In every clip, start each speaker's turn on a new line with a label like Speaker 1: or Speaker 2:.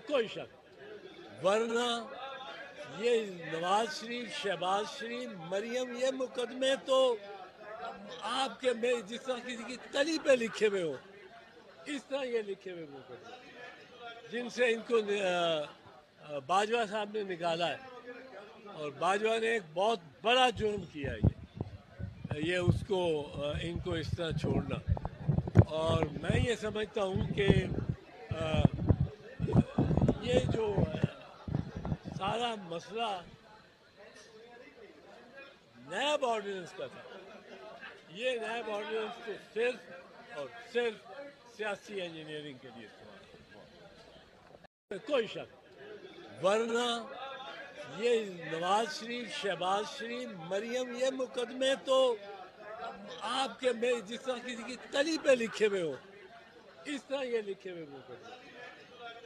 Speaker 1: کوئی شک ورنہ یہ نواز شریف، شہباز شریف، مریم، یہ مقدمے تو آپ کے میں جس طرح کسی کی تلی پہ لکھے ہوئے ہو، اس طرح یہ لکھے ہوئے مقدمے جن سے ان کو باجوہ صاحب نے نکالا ہے، اور باجوہ نے ایک بہت بڑا جرم کیا ہے یہ اس کو ان کو اس طرح چھوڑنا. اور میں یہ سمجھتا ہوں کہ یہ جو سارا مسئلہ نیب آرڈیننس کا تھا، یہ نیب آرڈیننس تو صرف اور صرف سیاسی انجینئرنگ کے لیے استعمال ہے. کوئی شک ورنہ یہ نواز شریف، شہباز شریف، مریم، یہ مقدمے تو آپ کے میں جس طرح کسی کی تلی پہ لکھے ہوئے ہو، اس طرح یہ لکھے ہوئے مقدمے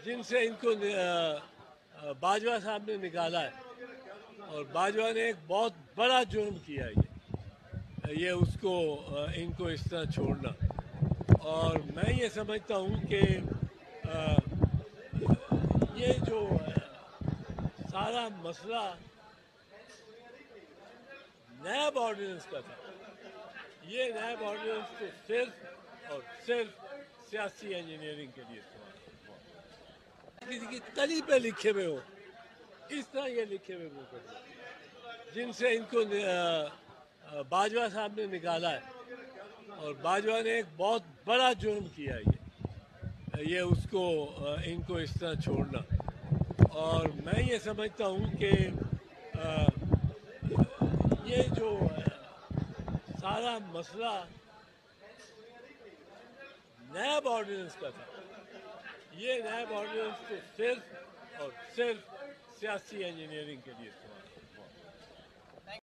Speaker 1: جن سے ان کو باجوہ صاحب نے نکالا ہے، اور باجوہ نے ایک بہت بڑا جرم کیا ہے یہ اس کو ان کو اس طرح چھوڑنا. اور میں یہ سمجھتا ہوں کہ یہ جو سارا مسئلہ نیب آرڈیننس کا تھا، یہ نیب آرڈیننس تو صرف اور صرف سیاسی انجینئرنگ کے لیے استعمال ہے. کسی کی تلی پہ لکھے ہوئے ہو، اس طرح یہ لکھے ہوئے مقدمے جن سے ان کو باجوہ صاحب نے نکالا ہے، اور باجوہ نے ایک بہت بڑا جرم کیا ہے یہ اس کو ان کو اس طرح چھوڑنا. اور میں یہ سمجھتا ہوں کہ یہ جو سارا مسئلہ نیب آرڈیننس کا تھا، یہ نیب آرڈیننس تو صرف اور صرف سیاسی انجینئرنگ کے لیے استعمال ہے.